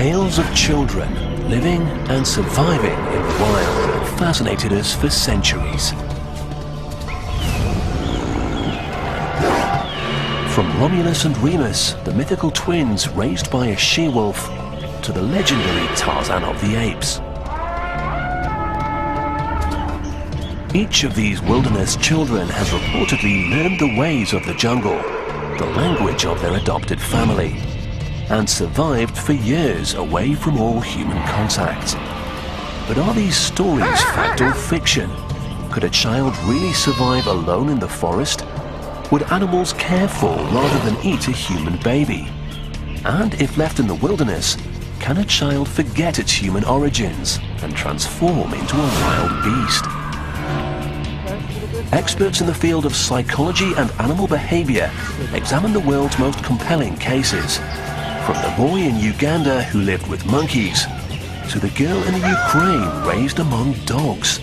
Tales of children living and surviving in the wild have fascinated us for centuries. From Romulus and Remus, the mythical twins raised by a she-wolf, to the legendary Tarzan of the Apes. Each of these wilderness children has reportedly learned the ways of the jungle, the language of their adopted family, and survived for years away from all human contact. But are these stories fact or fiction? Could a child really survive alone in the forest? Would animals care for rather than eat a human baby? And if left in the wilderness, can a child forget its human origins and transform into a wild beast? Experts in the field of psychology and animal behavior examine the world's most compelling cases, from the boy in Uganda who lived with monkeys, to the girl in the Ukraine raised among dogs,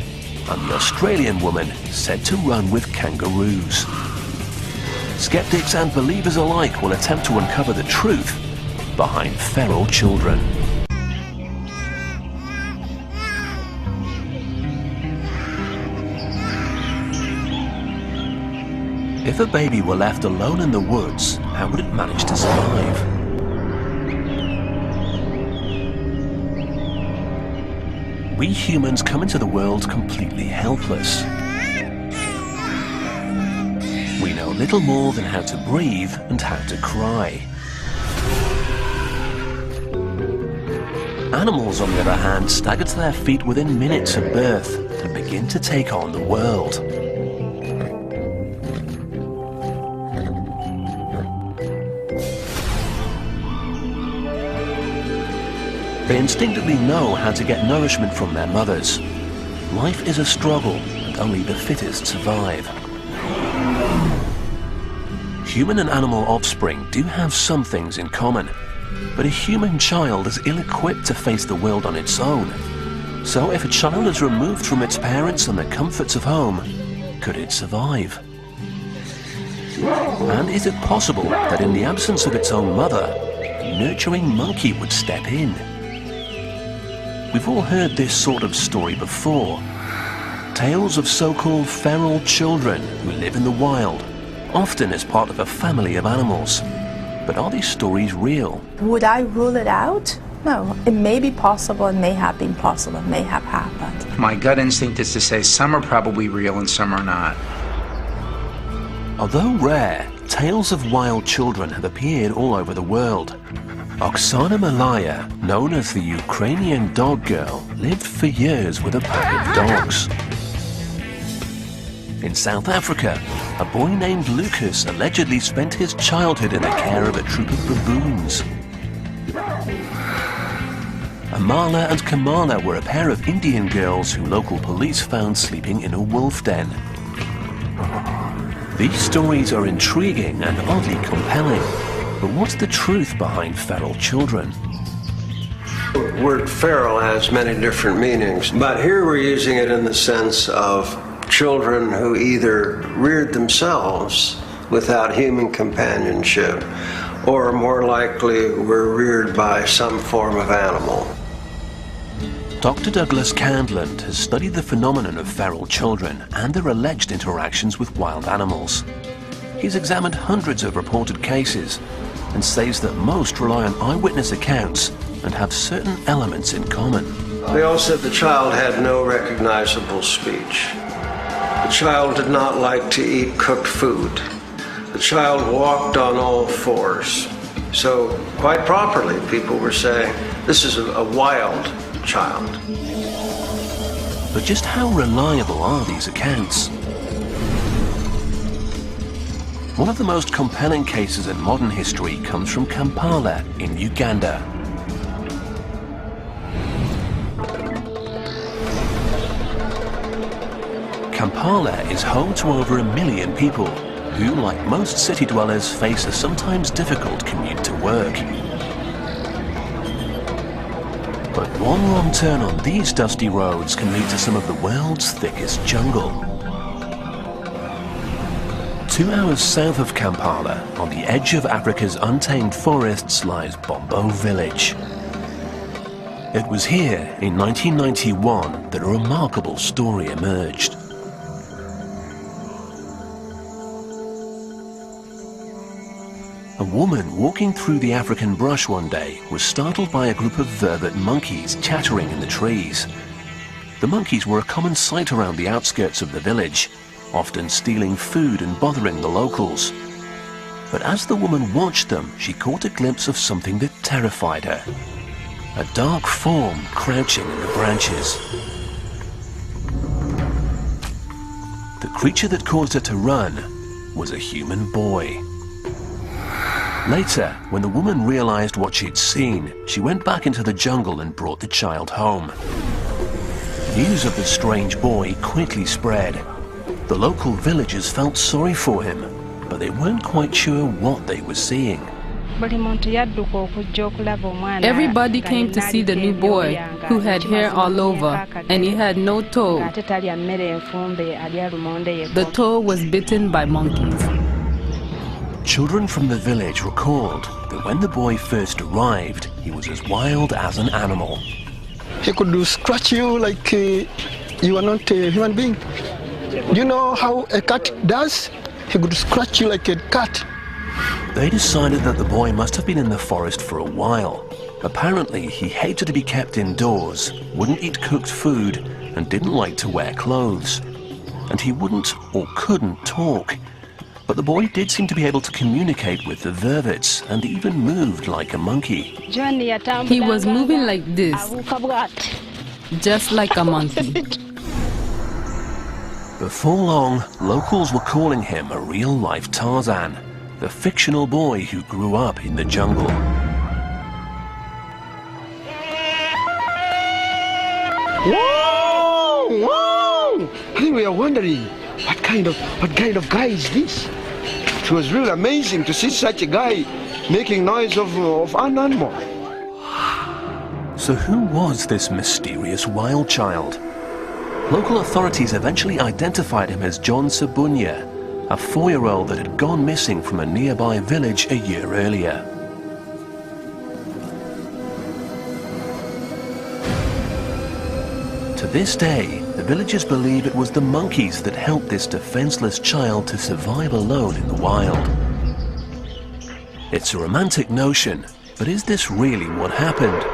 and the Australian woman said to run with kangaroos. Skeptics and believers alike will attempt to uncover the truth behind feral children. If a baby were left alone in the woods, how would it manage to survive? We humans come into the world completely helpless. We know little more than how to breathe and how to cry. Animals, on the other hand, stagger to their feet within minutes of birth and begin to take on the world. They instinctively know how to get nourishment from their mothers. Life is a struggle, and only the fittest survive. Human and animal offspring do have some things in common, but a human child is ill-equipped to face the world on its own. So if a child is removed from its parents and the comforts of home, could it survive? And is it possible that in the absence of its own mother, a nurturing monkey would step in? We've all heard this sort of story before. Tales of so-called feral children who live in the wild, often as part of a family of animals. But are these stories real? Would I rule it out? No. It may be possible, it may have been possible, it may have happened. My gut instinct is to say some are probably real and some are not. Although rare, tales of wild children have appeared all over the world. Oksana Malaya, known as the Ukrainian dog girl, lived for years with a pack of dogs. In South Africa, a boy named Lucas allegedly spent his childhood in the care of a troop of baboons. Amala and Kamala were a pair of Indian girls who local police found sleeping in a wolf den. These stories are intriguing and oddly compelling. But what's the truth behind feral children? The word feral has many different meanings, but here we're using it in the sense of children who either reared themselves without human companionship, or more likely were reared by some form of animal. Dr. Douglas Candland has studied the phenomenon of feral children and their alleged interactions with wild animals. He's examined hundreds of reported cases and says that most rely on eyewitness accounts and have certain elements in common. They all said the child had no recognizable speech. The child did not like to eat cooked food. The child walked on all fours. So, quite properly, people were saying, this is a wild child. But just how reliable are these accounts? One of the most compelling cases in modern history comes from Kampala in Uganda. Kampala is home to over 1 million people who, like most city dwellers, face a sometimes difficult commute to work. But one wrong turn on these dusty roads can lead to some of the world's thickest jungle. 2 hours south of Kampala, on the edge of Africa's untamed forests, lies Bombo Village. It was here, in 1991, that a remarkable story emerged. A woman walking through the African brush one day was startled by a group of vervet monkeys chattering in the trees. The monkeys were a common sight around the outskirts of the village, often stealing food and bothering the locals. But as the woman watched them, she caught a glimpse of something that terrified her. A dark form crouching in the branches. The creature that caused her to run was a human boy. Later, when the woman realized what she'd seen, she went back into the jungle and brought the child home. News of the strange boy quickly spread. The local villagers felt sorry for him, but they weren't quite sure what they were seeing. Everybody came to see the new boy, who had hair all over, and he had no toe. The toe was bitten by monkeys. Children from the village recalled that when the boy first arrived, he was as wild as an animal. He could scratch you like you are not a human being. You know how a cat does? He could scratch you like a cat. They decided that the boy must have been in the forest for a while. Apparently, he hated to be kept indoors, wouldn't eat cooked food, and didn't like to wear clothes. And he wouldn't or couldn't talk. But the boy did seem to be able to communicate with the vervets and even moved like a monkey. He was moving like this, just like a monkey. Before long, locals were calling him a real-life Tarzan, the fictional boy who grew up in the jungle. Whoa! Whoa! I think we are wondering, what kind of guy is this? It was really amazing to see such a guy making noise of an animal. So who was this mysterious wild child? Local authorities eventually identified him as John Sabunya, a 4-year-old that had gone missing from a nearby village a year earlier. To this day, the villagers believe it was the monkeys that helped this defenseless child to survive alone in the wild. It's a romantic notion, but is this really what happened?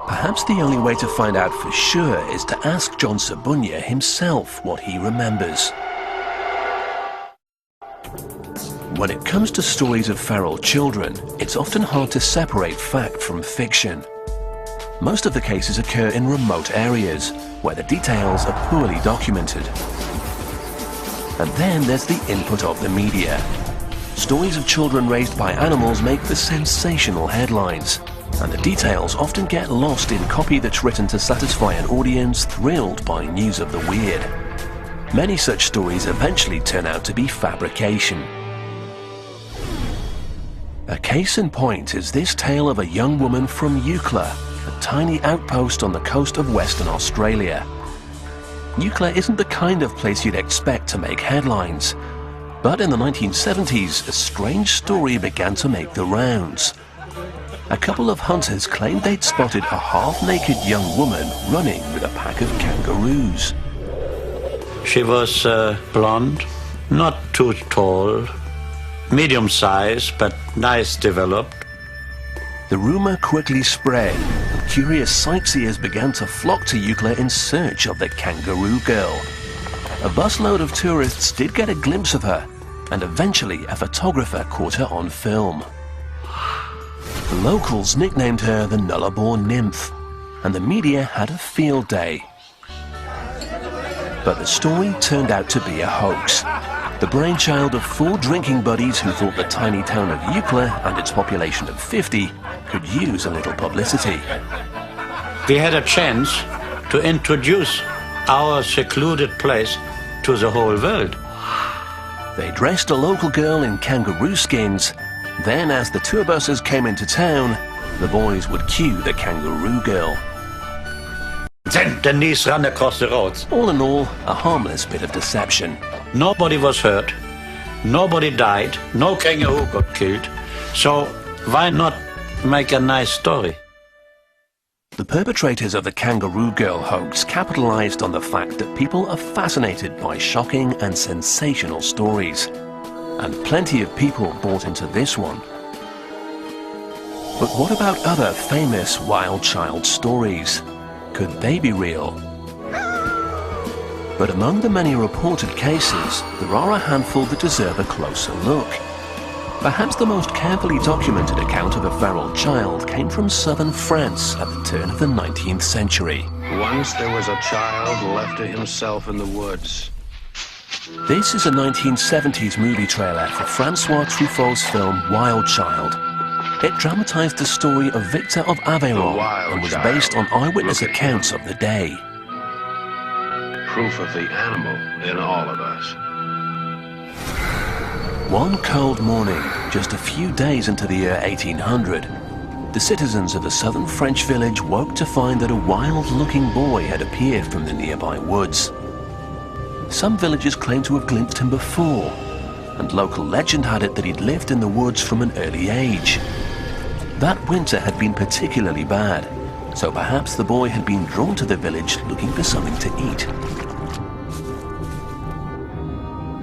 Perhaps the only way to find out for sure is to ask John Sabunya himself what he remembers. When it comes to stories of feral children, it's often hard to separate fact from fiction. Most of the cases occur in remote areas, where the details are poorly documented. And then there's the input of the media. Stories of children raised by animals make for sensational headlines, and the details often get lost in copy that's written to satisfy an audience thrilled by news of the weird. Many such stories eventually turn out to be fabrication. A case in point is this tale of a young woman from Eucla, a tiny outpost on the coast of Western Australia. Eucla isn't the kind of place you'd expect to make headlines, but in the 1970s, a strange story began to make the rounds. A couple of hunters claimed they'd spotted a half-naked young woman running with a pack of kangaroos. She was blonde, not too tall, medium size, but nice developed. The rumor quickly spread, and curious sightseers began to flock to Eucla in search of the kangaroo girl. A busload of tourists did get a glimpse of her, and eventually a photographer caught her on film. The locals nicknamed her the Nullarbor Nymph, and the media had a field day. But the story turned out to be a hoax. The brainchild of 4 drinking buddies who thought the tiny town of Eucla and its population of 50 could use a little publicity. We had a chance to introduce our secluded place to the whole world. They dressed a local girl in kangaroo skins. Then, as the tour buses came into town, the boys would cue the kangaroo girl. Then Denise ran across the roads. All in all, a harmless bit of deception. Nobody was hurt, nobody died, no kangaroo got killed. So why not make a nice story? The perpetrators of the Kangaroo Girl hoax capitalized on the fact that people are fascinated by shocking and sensational stories. And plenty of people bought into this one. But what about other famous wild child stories? Could they be real? But among the many reported cases, there are a handful that deserve a closer look. Perhaps the most carefully documented account of a feral child came from southern France at the turn of the 19th century. Once there was a child left to himself in the woods. This is a 1970s movie trailer for Francois Truffaut's film Wild Child. It dramatized the story of Victor of Aveyron and was based on eyewitness accounts of the day. Proof of the animal in all of us. One cold morning, just a few days into the year 1800, the citizens of a southern French village woke to find that a wild-looking boy had appeared from the nearby woods. Some villagers claimed to have glimpsed him before, and local legend had it that he'd lived in the woods from an early age. That winter had been particularly bad, so perhaps the boy had been drawn to the village looking for something to eat.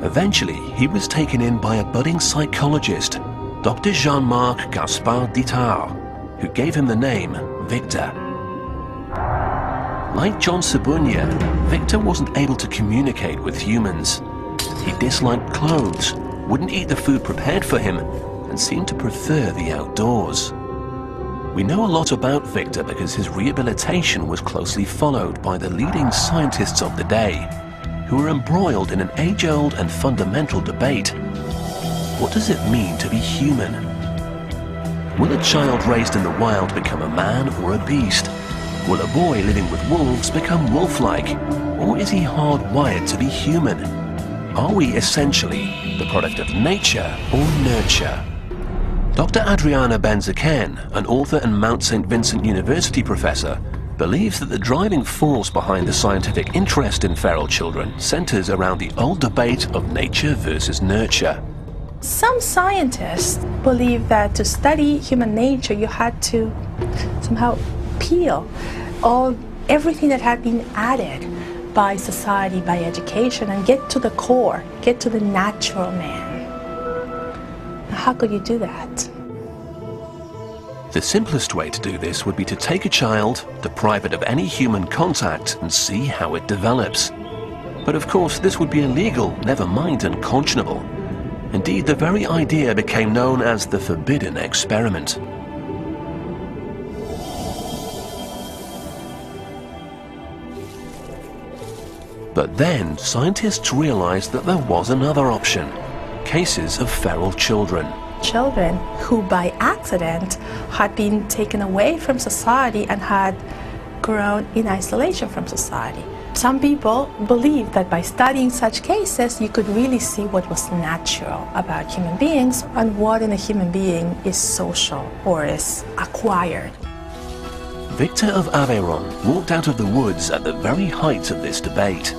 Eventually, he was taken in by a budding psychologist, Dr. Jean-Marc Gaspard Dittard, who gave him the name Victor. Like John Sabunia, Victor wasn't able to communicate with humans. He disliked clothes, wouldn't eat the food prepared for him, and seemed to prefer the outdoors. We know a lot about Victor because his rehabilitation was closely followed by the leading scientists of the day, who were embroiled in an age-old and fundamental debate. What does it mean to be human? Will a child raised in the wild become a man or a beast? Will a boy living with wolves become wolf-like? Or is he hardwired to be human? Are we essentially the product of nature or nurture? Dr. Adriana Benzaken, an author and Mount St. Vincent University professor, believes that the driving force behind the scientific interest in feral children centers around the old debate of nature versus nurture. Some scientists believe that to study human nature, you had to somehow peel everything that had been added by society, by education, and get to the core, get to the natural man. How could you do that? The simplest way to do this would be to take a child, deprive it of any human contact, and see how it develops. But of course, this would be illegal, never mind unconscionable. Indeed, the very idea became known as the forbidden experiment. But then, scientists realized that there was another option: cases of feral children. Children who by accident had been taken away from society and had grown in isolation from society. Some people believe that by studying such cases, you could really see what was natural about human beings and what in a human being is social or is acquired. Victor of Aveyron walked out of the woods at the very height of this debate.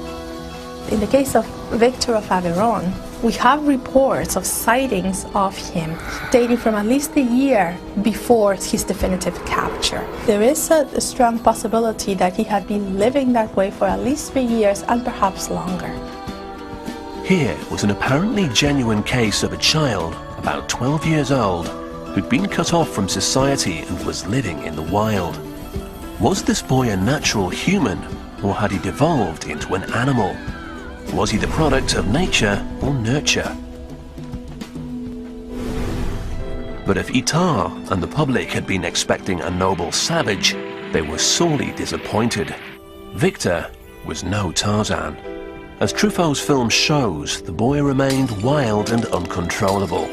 In the case of Victor of Aveyron, we have reports of sightings of him dating from at least a year before his definitive capture. There is a strong possibility that he had been living that way for at least 3 years and perhaps longer. Here was an apparently genuine case of a child, about 12 years old, who'd been cut off from society and was living in the wild. Was this boy a natural human, or had he devolved into an animal? Was he the product of nature or nurture? But if Itard and the public had been expecting a noble savage, they were sorely disappointed. Victor was no Tarzan. As Truffaut's film shows, the boy remained wild and uncontrollable.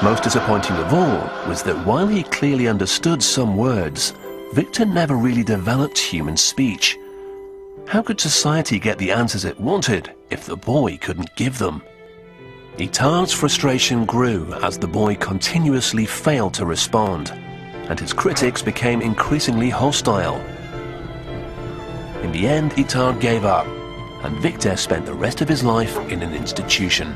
Most disappointing of all was that while he clearly understood some words, Victor never really developed human speech. How could society get the answers it wanted if the boy couldn't give them? Itard's frustration grew as the boy continuously failed to respond, and his critics became increasingly hostile. In the end, Itard gave up, and Victor spent the rest of his life in an institution.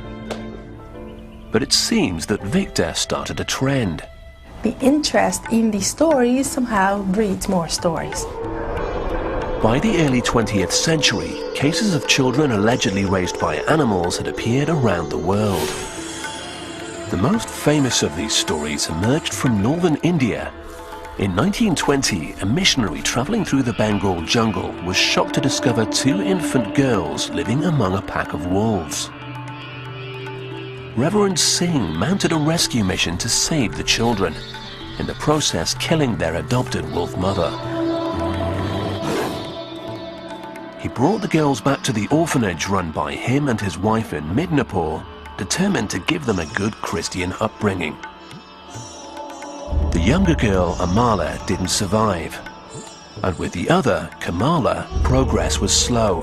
But it seems that Victor started a trend. The interest in these stories somehow breeds more stories. By the early 20th century, cases of children allegedly raised by animals had appeared around the world. The most famous of these stories emerged from northern India. In 1920, a missionary traveling through the Bengal jungle was shocked to discover 2 infant girls living among a pack of wolves. Reverend Singh mounted a rescue mission to save the children, in the process killing their adopted wolf mother. He brought the girls back to the orphanage run by him and his wife in Midnapore, determined to give them a good Christian upbringing. The younger girl, Amala, didn't survive, and with the other, Kamala, progress was slow.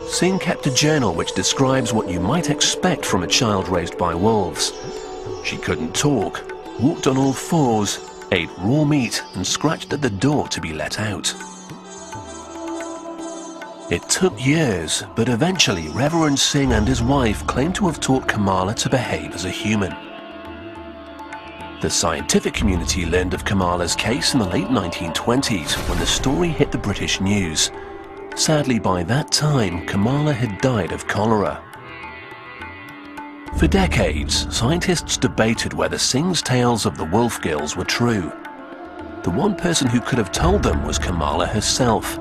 Singh kept a journal which describes what you might expect from a child raised by wolves. She couldn't talk, walked on all fours, ate raw meat, and scratched at the door to be let out. It took years, but eventually Reverend Singh and his wife claimed to have taught Kamala to behave as a human. The scientific community learned of Kamala's case in the late 1920s when the story hit the British news. Sadly, by that time, Kamala had died of cholera. For decades, scientists debated whether Singh's tales of the wolf girls were true. The one person who could have told them was Kamala herself.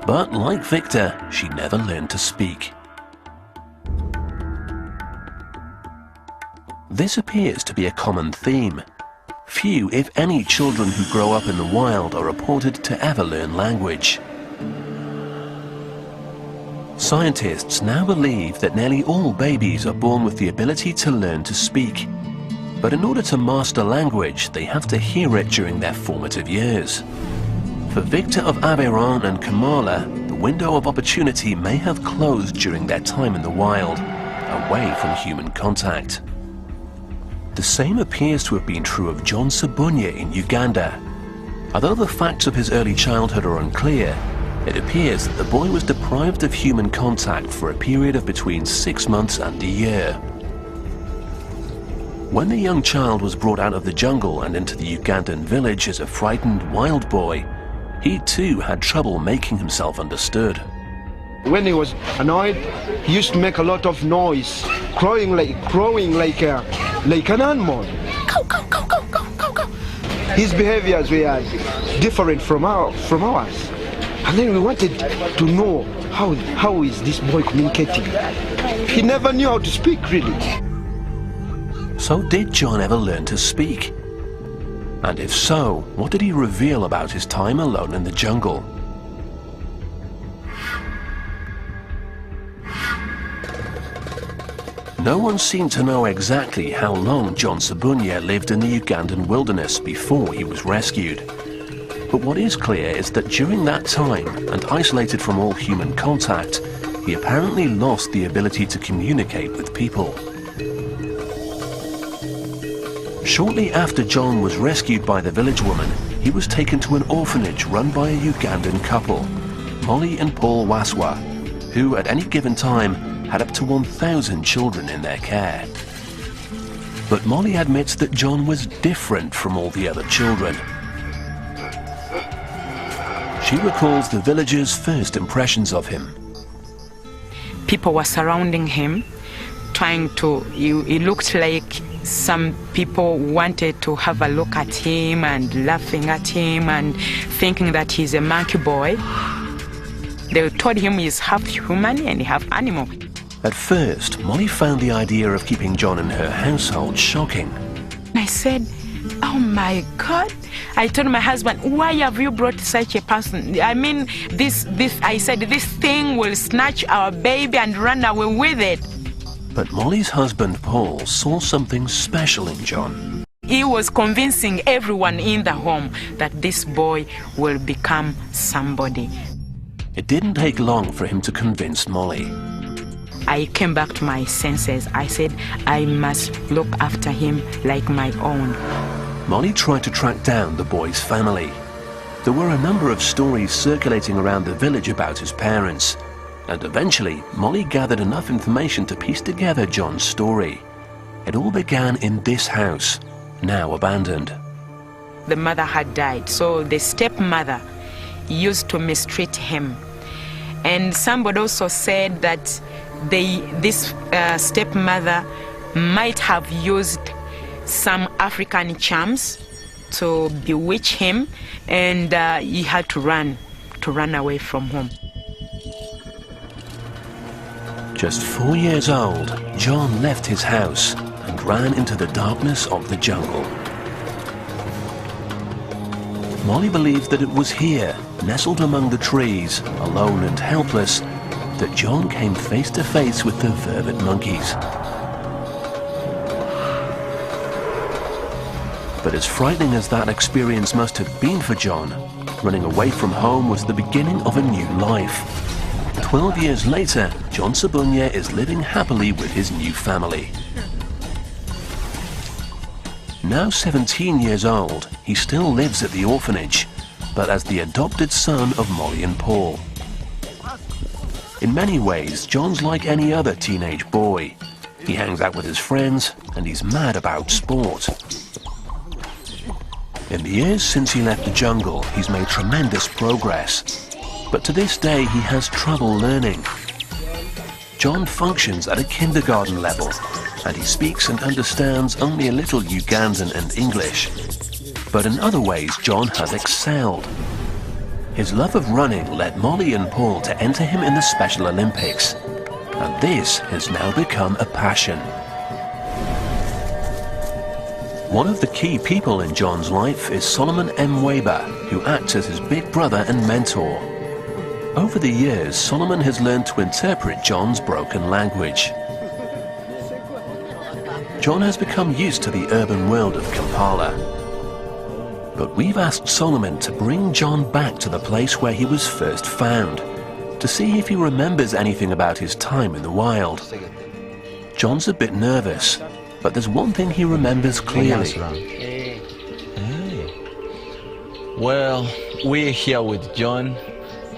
But like Victor, she never learned to speak. This appears to be a common theme. Few, if any, children who grow up in the wild are reported to ever learn language. Scientists now believe that nearly all babies are born with the ability to learn to speak. But in order to master language, they have to hear it during their formative years. For Victor of Aveyron and Kamala, the window of opportunity may have closed during their time in the wild, away from human contact. The same appears to have been true of John Sabunya in Uganda. Although the facts of his early childhood are unclear, it appears that the boy was deprived of human contact for a period of between 6 months and a year. When the young child was brought out of the jungle and into the Ugandan village as a frightened wild boy, he too had trouble making himself understood. When he was annoyed, he used to make a lot of noise, crowing like an animal. His behaviors were different from ours. And then we wanted to know how is this boy communicating. He never knew how to speak, really. So did John ever learn to speak? And if so, what did he reveal about his time alone in the jungle? No one seemed to know exactly how long John Sabunya lived in the Ugandan wilderness before he was rescued. But what is clear is that during that time, and isolated from all human contact, he apparently lost the ability to communicate with people. Shortly after John was rescued by the village woman, he was taken to an orphanage run by a Ugandan couple, Molly and Paul Waswa, who at any given time had up to 1,000 children in their care. But Molly admits that John was different from all the other children. She recalls the villagers' first impressions of him. People were surrounding him, he looked like some people wanted to have a look at him and laughing at him and thinking that he's a monkey boy. They told him he's half human and half animal. At first, Molly found the idea of keeping John in her household shocking. I said, oh my God. I told my husband, why have you brought such a person? I mean, I said, this thing will snatch our baby and run away with it. But Molly's husband, Paul, saw something special in John. He was convincing everyone in the home that this boy will become somebody. It didn't take long for him to convince Molly. I came back to my senses. I said, I must look after him like my own. Molly tried to track down the boy's family. There were a number of stories circulating around the village about his parents, and eventually Molly gathered enough information to piece together John's story. It all began in this house, now abandoned. the mother had died. So the stepmother used to mistreat him. And somebody also said that this stepmother might have used some African charms to bewitch him, and he had to run away from home. Just 4 years old, John left his house and ran into the darkness of the jungle. Molly believed that it was here, nestled among the trees, alone and helpless, that John came face to face with the vervet monkeys. But as frightening as that experience must have been for John, running away from home was the beginning of a new life. 12 years later, John Sabunya is living happily with his new family. Now 17 years old, he still lives at the orphanage, but as the adopted son of Molly and Paul. In many ways, John's like any other teenage boy. He hangs out with his friends, and he's mad about sport. In the years since he left the jungle, he's made tremendous progress. But to this day, he has trouble learning. John functions at a kindergarten level, and he speaks and understands only a little Ugandan and English. But in other ways, John has excelled. His love of running led Molly and Paul to enter him in the Special Olympics, and this has now become a passion. One of the key people in John's life is Solomon M. Weber, who acts as his big brother and mentor. Over the years, Solomon has learned to interpret John's broken language. John has become used to the urban world of Kampala. But we've asked Solomon to bring John back to the place where he was first found, to see if he remembers anything about his time in the wild. John's a bit nervous, but there's one thing he remembers clearly. Well, we're here with John,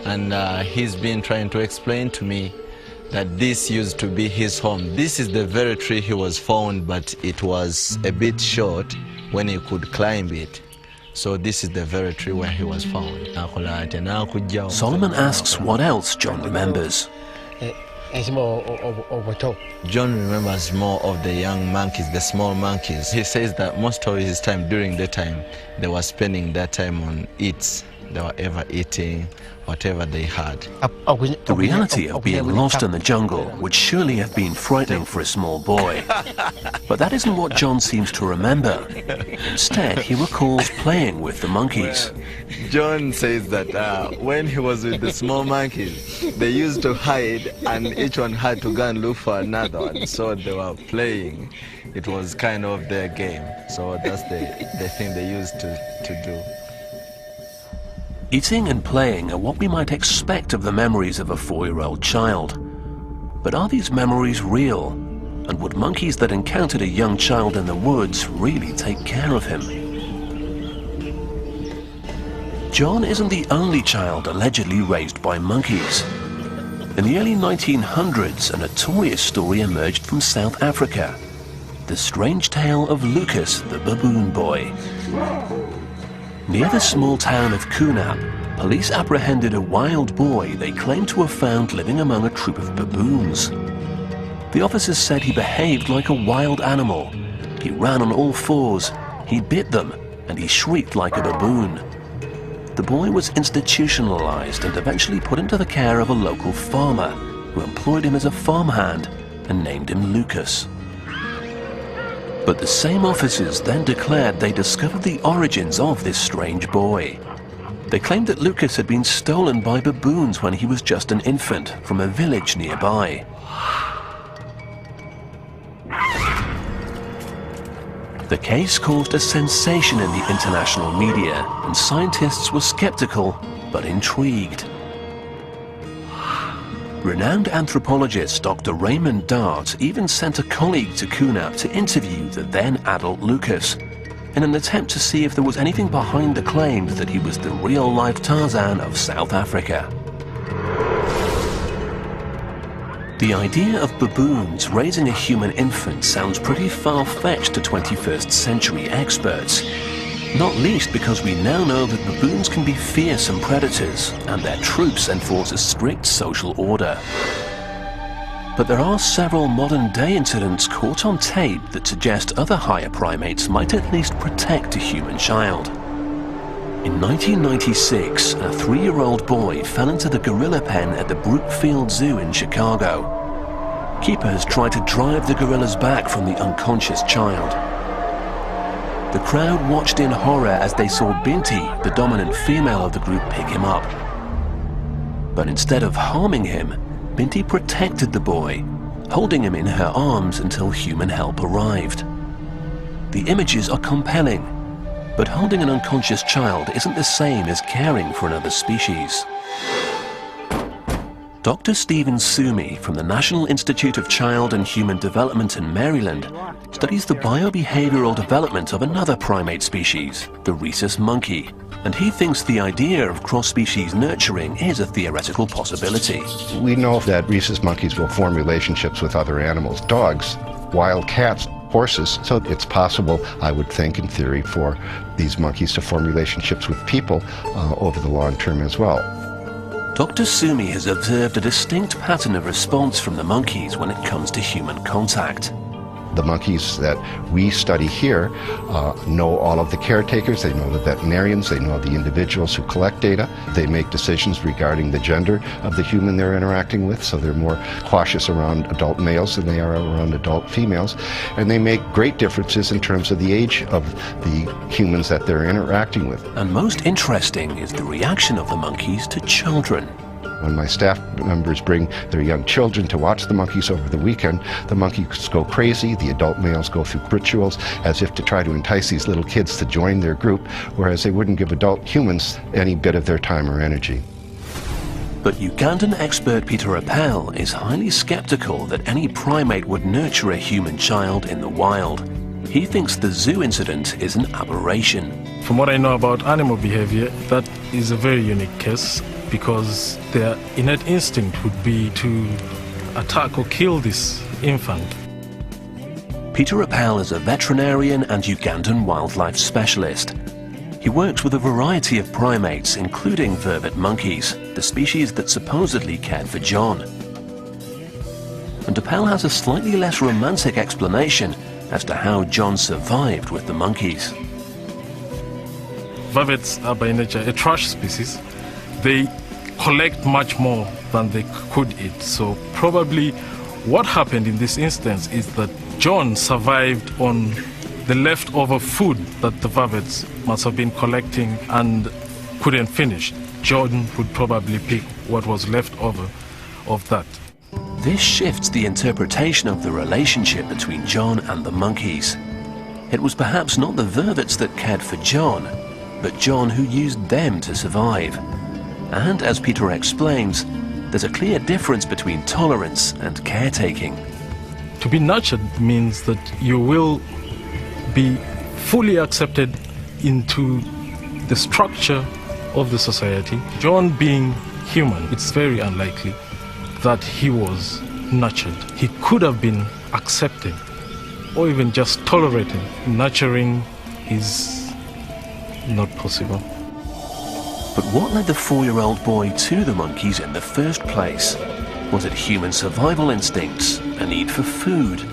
and he's been trying to explain to me that this used to be his home. This is the very tree he was found, but it was a bit short when he could climb it. So this is the very tree where he was found. Solomon asks what else John remembers. John remembers more of the young monkeys, the small monkeys. He says that most of his time during the time, they were spending that time on eats. They were ever eating whatever they had. The reality of being lost in the jungle would surely have been frightening for a small boy. But that isn't what John seems to remember. Instead, he recalls playing with the monkeys. John says that when he was with the small monkeys, they used to hide and each one had to go and look for another one. So they were playing. It was kind of their game. So that's the thing they used to do. Eating and playing are what we might expect of the memories of a 4-year-old child. But are these memories real? And would monkeys that encountered a young child in the woods really take care of him? John isn't the only child allegedly raised by monkeys. In the early 1900s, a notorious story emerged from South Africa. The strange tale of Lucas, the baboon boy. Near the small town of Kunap, police apprehended a wild boy they claimed to have found living among a troop of baboons. The officers said he behaved like a wild animal. He ran on all fours, he bit them, and he shrieked like a baboon. The boy was institutionalized and eventually put into the care of a local farmer, who employed him as a farmhand and named him Lucas. But the same officers then declared they discovered the origins of this strange boy. They claimed that Lucas had been stolen by baboons when he was just an infant from a village nearby. The case caused a sensation in the international media, and scientists were skeptical but intrigued. Renowned anthropologist Dr. Raymond Dart even sent a colleague to Kunap to interview the then adult Lucas, in an attempt to see if there was anything behind the claims that he was the real-life Tarzan of South Africa. The idea of baboons raising a human infant sounds pretty far-fetched to 21st century experts. Not least because we now know that baboons can be fearsome predators, and their troops enforce a strict social order. But there are several modern-day incidents caught on tape that suggest other higher primates might at least protect a human child. In 1996, a 3-year-old boy fell into the gorilla pen at the Brookfield Zoo in Chicago. Keepers tried to drive the gorillas back from the unconscious child. The crowd watched in horror as they saw Binti, the dominant female of the group, pick him up. But instead of harming him, Binti protected the boy, holding him in her arms until human help arrived. The images are compelling, but holding an unconscious child isn't the same as caring for another species. Dr. Stephen Suomi from the National Institute of Child and Human Development in Maryland studies the biobehavioral development of another primate species, the rhesus monkey, and he thinks the idea of cross-species nurturing is a theoretical possibility. We know that rhesus monkeys will form relationships with other animals, dogs, wild cats, horses, so it's possible, I would think, in theory, for these monkeys to form relationships with people over the long term as well. Dr. Suomi has observed a distinct pattern of response from the monkeys when it comes to human contact. The monkeys that we study here know all of the caretakers, they know the veterinarians, they know the individuals who collect data. They make decisions regarding the gender of the human they're interacting with, so they're more cautious around adult males than they are around adult females. And they make great differences in terms of the age of the humans that they're interacting with. And most interesting is the reaction of the monkeys to children. When my staff members bring their young children to watch the monkeys over the weekend, the monkeys go crazy, the adult males go through rituals as if to try to entice these little kids to join their group, whereas they wouldn't give adult humans any bit of their time or energy. But Ugandan expert Peter Appel is highly skeptical that any primate would nurture a human child in the wild. He thinks the zoo incident is an aberration. From what I know about animal behavior, that is a very unique case, because their innate instinct would be to attack or kill this infant. Peter Appel is a veterinarian and Ugandan wildlife specialist. He works with a variety of primates, including vervet monkeys, the species that supposedly cared for John. And Appel has a slightly less romantic explanation as to how John survived with the monkeys. Vervets are by nature a trash species. They collect much more than they could eat. So probably what happened in this instance is that John survived on the leftover food that the vervets must have been collecting and couldn't finish. John would probably pick what was left over of that. This shifts the interpretation of the relationship between John and the monkeys. It was perhaps not the vervets that cared for John, but John who used them to survive. And as Peter explains, there's a clear difference between tolerance and caretaking. To be nurtured means that you will be fully accepted into the structure of the society. John being human, it's very unlikely that he was nurtured. He could have been accepted or even just tolerated. Nurturing is not possible. But what led the 4-year-old boy to the monkeys in the first place? Was it human survival instincts, a need for food,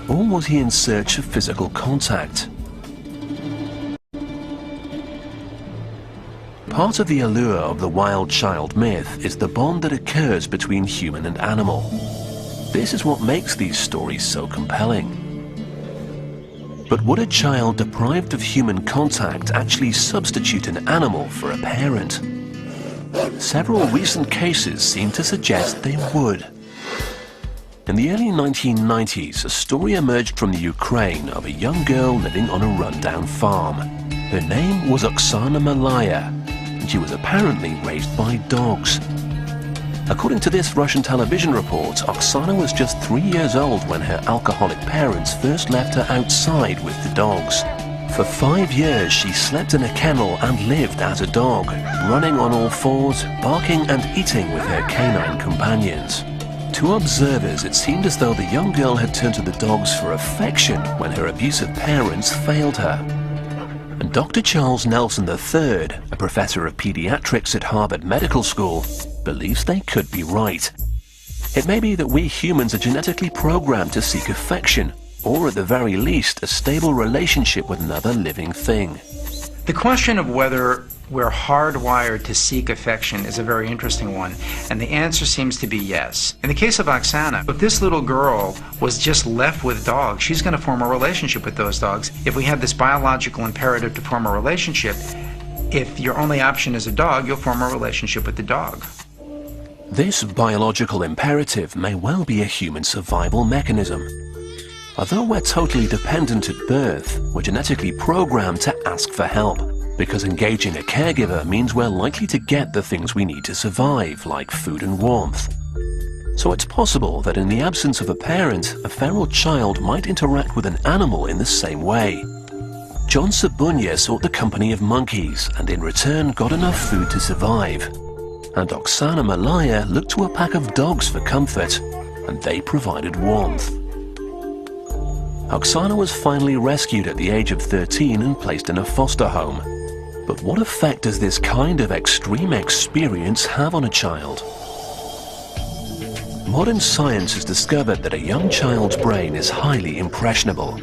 or was he in search of physical contact? Part of the allure of the wild child myth is the bond that occurs between human and animal. This is what makes these stories so compelling. But would a child deprived of human contact actually substitute an animal for a parent? Several recent cases seem to suggest they would. In the early 1990s, a story emerged from the Ukraine of a young girl living on a rundown farm. Her name was Oksana Malaya, and she was apparently raised by dogs. According to this Russian television report, Oksana was just 3 years old when her alcoholic parents first left her outside with the dogs. For 5 years, she slept in a kennel and lived as a dog, running on all fours, barking and eating with her canine companions. To observers, it seemed as though the young girl had turned to the dogs for affection when her abusive parents failed her. And Dr. Charles Nelson III, a professor of pediatrics at Harvard Medical School, believes they could be right. It may be that we humans are genetically programmed to seek affection, or at the very least, a stable relationship with another living thing. The question of whether we're hardwired to seek affection is a very interesting one, and the answer seems to be yes. In the case of Oksana, if this little girl was just left with dogs, she's going to form a relationship with those dogs. If we have this biological imperative to form a relationship, if your only option is a dog, you'll form a relationship with the dog. This biological imperative may well be a human survival mechanism. Although we're totally dependent at birth, we're genetically programmed to ask for help, because engaging a caregiver means we're likely to get the things we need to survive, like food and warmth. So it's possible that in the absence of a parent, a feral child might interact with an animal in the same way. John Sabunya sought the company of monkeys and in return got enough food to survive. And Oksana Malaya looked to a pack of dogs for comfort, and they provided warmth. Oksana was finally rescued at the age of 13 and placed in a foster home. But what effect does this kind of extreme experience have on a child? Modern science has discovered that a young child's brain is highly impressionable.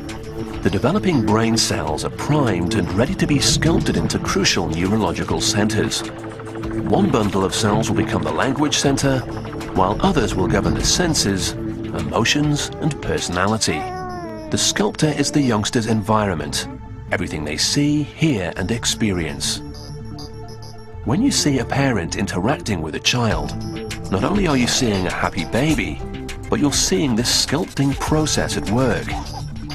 The developing brain cells are primed and ready to be sculpted into crucial neurological centers. One bundle of cells will become the language center, while others will govern the senses, emotions, and personality. The sculptor is the youngster's environment, everything they see, hear, and experience. When you see a parent interacting with a child, not only are you seeing a happy baby, but you're seeing this sculpting process at work,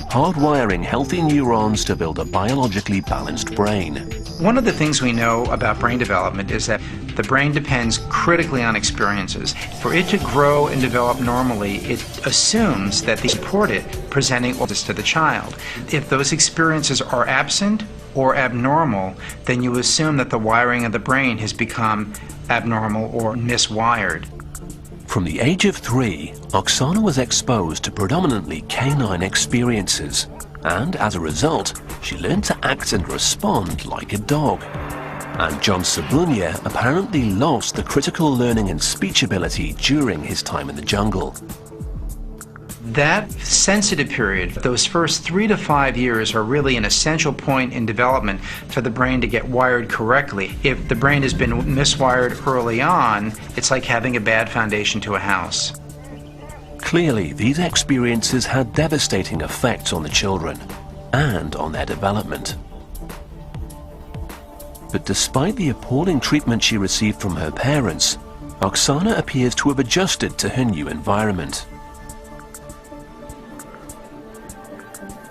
hardwiring healthy neurons to build a biologically balanced brain. One of the things we know about brain development is that the brain depends critically on experiences. For it to grow and develop normally, it assumes that they support it presenting this to the child. If those experiences are absent or abnormal, then you assume that the wiring of the brain has become abnormal or miswired. From the age of 3, Oksana was exposed to predominantly canine experiences, and as a result, she learned to act and respond like a dog. And John Sabunya apparently lost the critical learning and speech ability during his time in the jungle. That sensitive period, those first 3 to 5 years, are really an essential point in development for the brain to get wired correctly. If the brain has been miswired early on, it's like having a bad foundation to a house. Clearly, these experiences had devastating effects on the children and on their development. But despite the appalling treatment she received from her parents, Oksana appears to have adjusted to her new environment.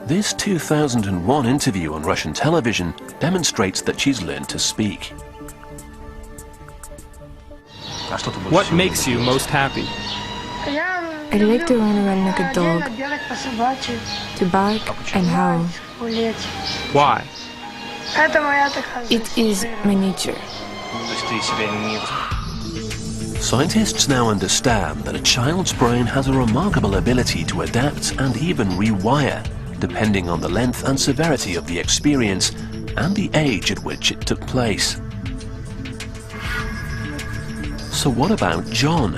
This 2001 interview on Russian television demonstrates that she's learned to speak. What makes you most happy? I like to run around like a dog, to bark and howl. Why? It is my nature. Scientists now understand that a child's brain has a remarkable ability to adapt and even rewire, depending on the length and severity of the experience and the age at which it took place. So what about John?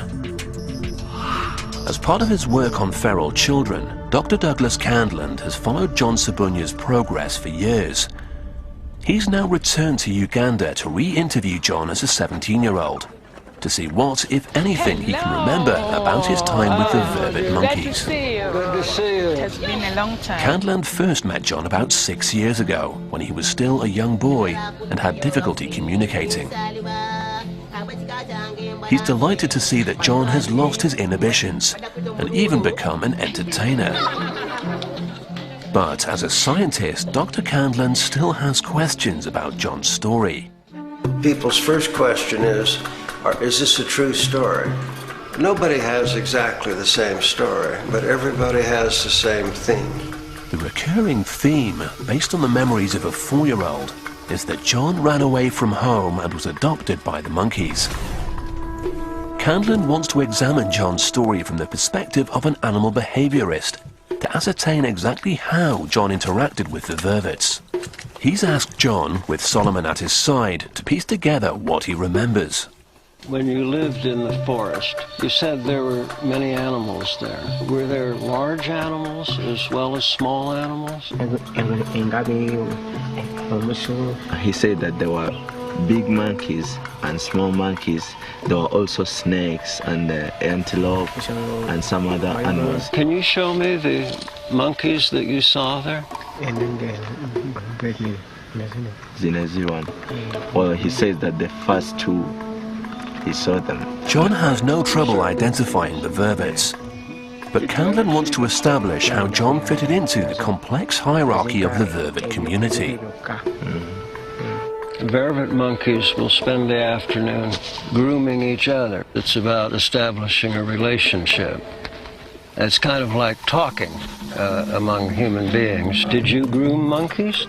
As part of his work on feral children, Dr. Douglas Candland has followed John Sabunya's progress for years. He's now returned to Uganda to re-interview John as a 17-year-old, to see what, if anything, he can remember about his time with the vervet monkeys. Good to see you. It has been a long time. Candland first met John about 6 years ago, when he was still a young boy and had difficulty communicating. He's delighted to see that John has lost his inhibitions and even become an entertainer. But as a scientist, Dr. Candland still has questions about John's story. People's first question is this a true story? Nobody has exactly the same story, but everybody has the same theme. The recurring theme, based on the memories of a 4-year-old, is that John ran away from home and was adopted by the monkeys. Candland wants to examine John's story from the perspective of an animal behaviorist to ascertain exactly how John interacted with the vervets. He's asked John, with Solomon at his side, to piece together what he remembers. When you lived in the forest, you said there were many animals there. Were there large animals as well as small animals? He said that there were big monkeys and small monkeys. There were also snakes and antelope and some other animals. Can you show me the monkeys that you saw there? Well, he says that the first two, he saw them. John has no trouble identifying the vervets, but Candland wants to establish how John fitted into the complex hierarchy of the vervet community. Vervet monkeys will spend the afternoon grooming each other. It's about establishing a relationship. It's kind of like talking among human beings. Did you groom monkeys?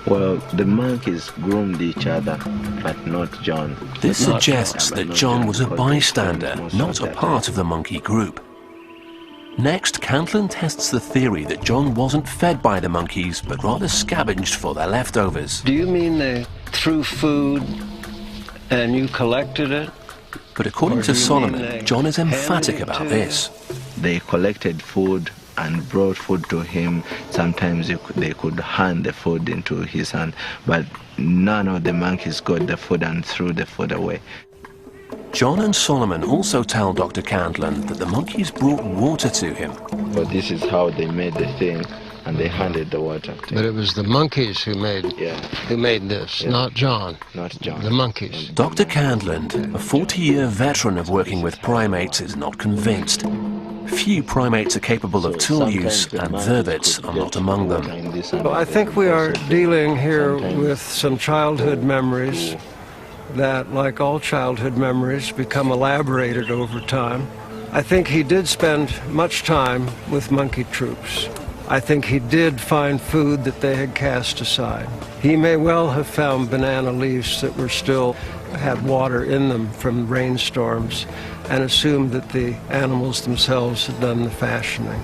Well, the monkeys groomed each other, but not John. This suggests that John was a bystander, not a part of the monkey group. Next, Candland tests the theory that John wasn't fed by the monkeys, but rather scavenged for their leftovers. Do you mean they threw food and you collected it? But according to Solomon, John is emphatic about this. They collected food and brought food to him. Sometimes they could hand the food into his hand, but none of the monkeys got the food and threw the food away. John and Solomon also tell Dr. Candland that the monkeys brought water to him. But this is how they made the thing, and they handed the water to him. But it was the monkeys who made this, not John. Not John. The monkeys. Dr. Candland, a 40-year veteran of working with primates, is not convinced. Few primates are capable of tool use, and vervets are not among them. Well, I think we are dealing here with some childhood memories that, like all childhood memories, become elaborated over time. I think he did spend much time with monkey troops. I think he did find food that they had cast aside. He may well have found banana leaves that were still had water in them from rainstorms and assumed that the animals themselves had done the fashioning.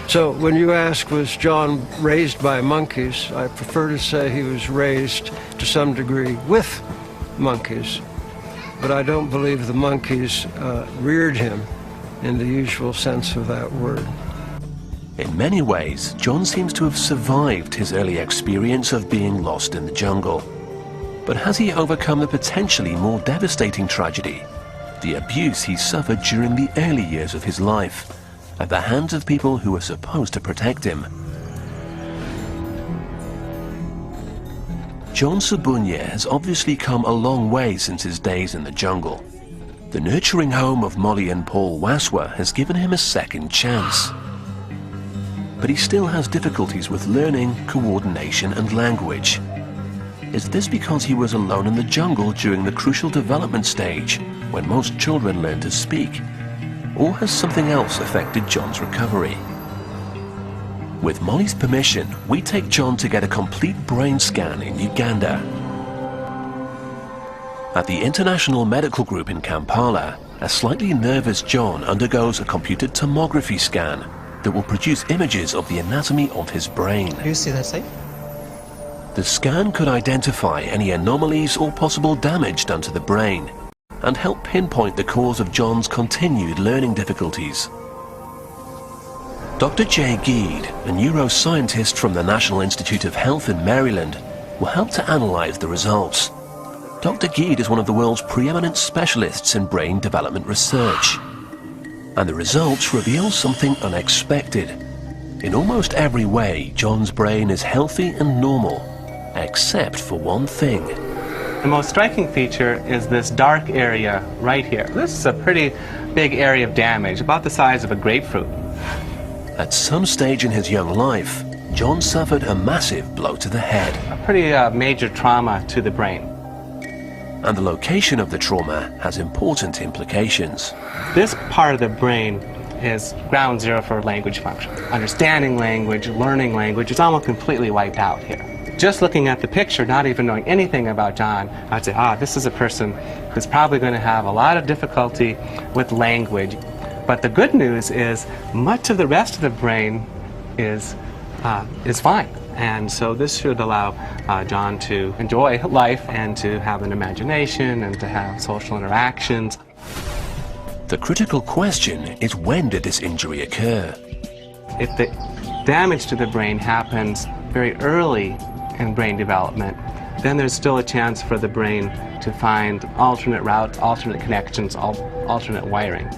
So when you ask, was John raised by monkeys, I prefer to say he was raised to some degree with monkeys. But I don't believe the monkeys reared him in the usual sense of that word. In many ways, John seems to have survived his early experience of being lost in the jungle. But has he overcome the potentially more devastating tragedy, the abuse he suffered during the early years of his life, at the hands of people who were supposed to protect him? John Subunya has obviously come a long way since his days in the jungle. The nurturing home of Molly and Paul Waswa has given him a second chance. But he still has difficulties with learning, coordination and language. Is this because he was alone in the jungle during the crucial development stage, when most children learn to speak? Or has something else affected John's recovery? With Molly's permission, we take John to get a complete brain scan in Uganda. At the International Medical Group in Kampala, a slightly nervous John undergoes a computed tomography scan that will produce images of the anatomy of his brain. Do you see that side? The scan could identify any anomalies or possible damage done to the brain and help pinpoint the cause of John's continued learning difficulties. Dr. Jay Geed, a neuroscientist from the National Institute of Health in Maryland, will help to analyze the results. Dr. Geed is one of the world's preeminent specialists in brain development research. And the results reveal something unexpected. In almost every way, John's brain is healthy and normal, except for one thing. The most striking feature is this dark area right here. This is a pretty big area of damage, about the size of a grapefruit. At some stage in his young life, John suffered a massive blow to the head. A pretty major trauma to the brain. And the location of the trauma has important implications. This part of the brain is ground zero for language function. Understanding language, learning language, it's almost completely wiped out here. Just looking at the picture, not even knowing anything about John, I'd say, this is a person who's probably going to have a lot of difficulty with language. But the good news is much of the rest of the brain is fine. And so this should allow John to enjoy life and to have an imagination and to have social interactions. The critical question is, when did this injury occur? If the damage to the brain happens very early in brain development, then there's still a chance for the brain to find alternate routes, alternate connections, alternate wiring.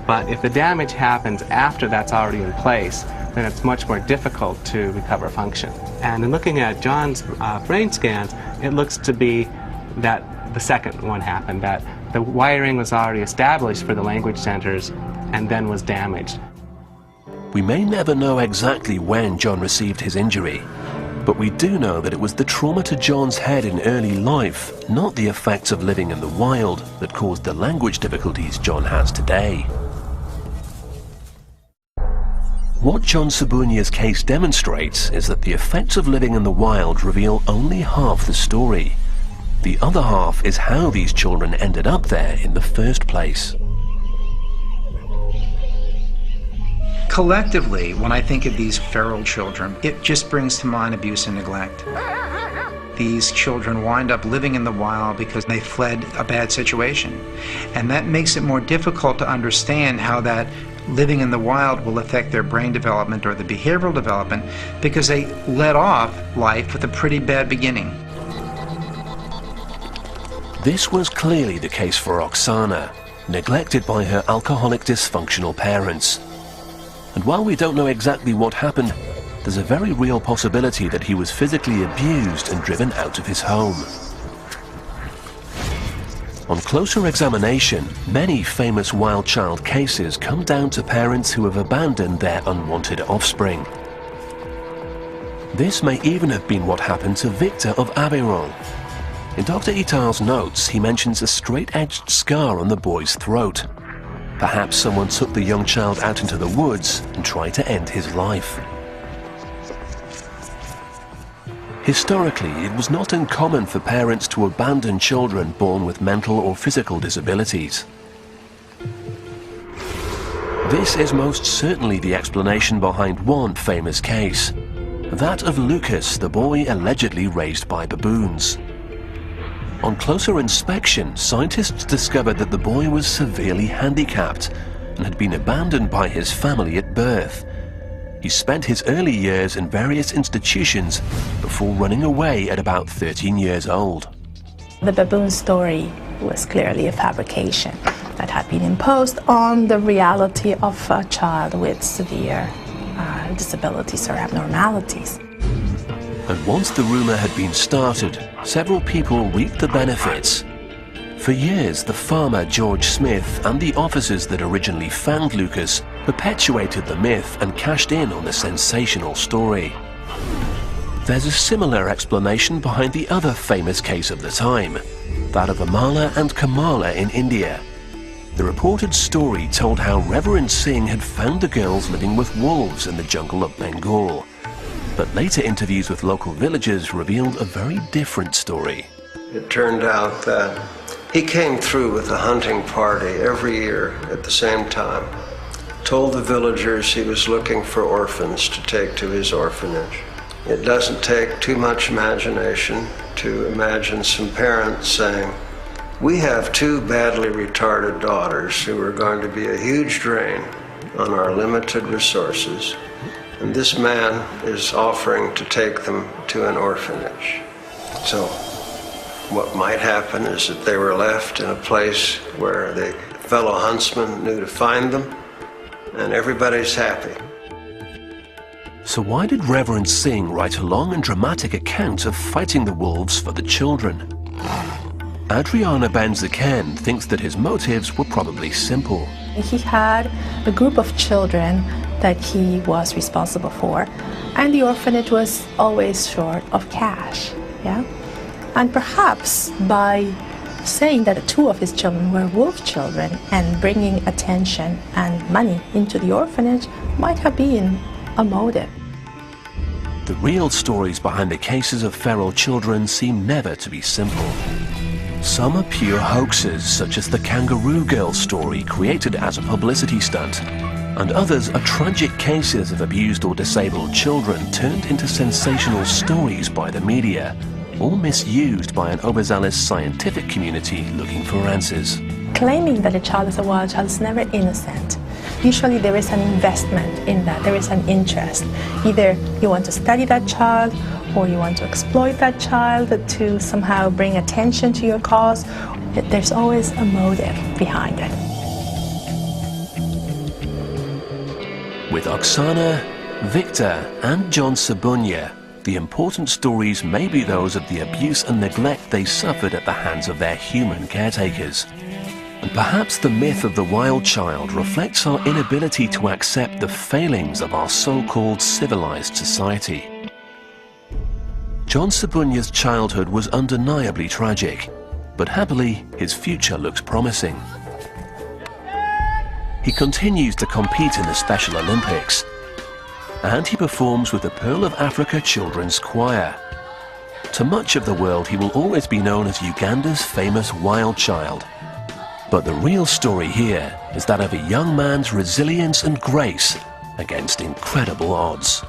But if the damage happens after that's already in place, then it's much more difficult to recover function. And in looking at John's brain scans, it looks to be that the second one happened, that the wiring was already established for the language centers and then was damaged. We may never know exactly when John received his injury, but we do know that it was the trauma to John's head in early life, not the effects of living in the wild, that caused the language difficulties John has today. What John Sabunia's case demonstrates is that the effects of living in the wild reveal only half the story. The other half is how these children ended up there in the first place. Collectively, when I think of these feral children, it just brings to mind abuse and neglect. These children wind up living in the wild because they fled a bad situation. And that makes it more difficult to understand how that living in the wild will affect their brain development or the behavioral development, because they led off life with a pretty bad beginning. This was clearly the case for Oksana, neglected by her alcoholic dysfunctional parents. And while we don't know exactly what happened, there's a very real possibility that he was physically abused and driven out of his home. On closer examination, many famous wild child cases come down to parents who have abandoned their unwanted offspring. This may even have been what happened to Victor of Aveyron. In Dr. Itard's notes, he mentions a straight-edged scar on the boy's throat. Perhaps someone took the young child out into the woods and tried to end his life. Historically, it was not uncommon for parents to abandon children born with mental or physical disabilities. This is most certainly the explanation behind one famous case, that of Lucas, the boy allegedly raised by baboons. On closer inspection, scientists discovered that the boy was severely handicapped and had been abandoned by his family at birth. He spent his early years in various institutions before running away at about 13 years old. The baboon story was clearly a fabrication that had been imposed on the reality of a child with severe disabilities or abnormalities. And once the rumor had been started, several people reaped the benefits. For years, the farmer George Smith and the officers that originally found Lucas perpetuated the myth and cashed in on the sensational story. There's a similar explanation behind the other famous case of the time, that of Amala and Kamala in India. The reported story told how Reverend Singh had found the girls living with wolves in the jungle of Bengal. But later interviews with local villagers revealed a very different story. It turned out that he came through with a hunting party every year at the same time, told the villagers he was looking for orphans to take to his orphanage. It doesn't take too much imagination to imagine some parents saying, "We have two badly retarded daughters who are going to be a huge drain on our limited resources, and this man is offering to take them to an orphanage." So what might happen is that they were left in a place where the fellow huntsman knew to find them, and everybody's happy. So why did Reverend Singh write a long and dramatic account of fighting the wolves for the children? Adriana Benzaken thinks that his motives were probably simple. He had a group of children that he was responsible for, and the orphanage was always short of cash. Yeah? And perhaps by saying that two of his children were wolf children and bringing attention and money into the orphanage might have been a motive. The real stories behind the cases of feral children seem never to be simple. Some are pure hoaxes, such as the Kangaroo Girl story created as a publicity stunt. and others are tragic cases of abused or disabled children turned into sensational stories by the media, or misused by an overzealous scientific community looking for answers. Claiming that a child is a wild child is never innocent. Usually there is an investment in that, there is an interest. Either you want to study that child, or you want to exploit that child to somehow bring attention to your cause. There's always a motive behind it. With Oksana, Victor and John Sabunya, the important stories may be those of the abuse and neglect they suffered at the hands of their human caretakers. And perhaps the myth of the wild child reflects our inability to accept the failings of our so-called civilized society. John Sabunya's childhood was undeniably tragic, but happily his future looks promising. He continues to compete in the Special Olympics, and he performs with the Pearl of Africa Children's Choir. To much of the world, he will always be known as Uganda's famous wild child. But the real story here is that of a young man's resilience and grace against incredible odds.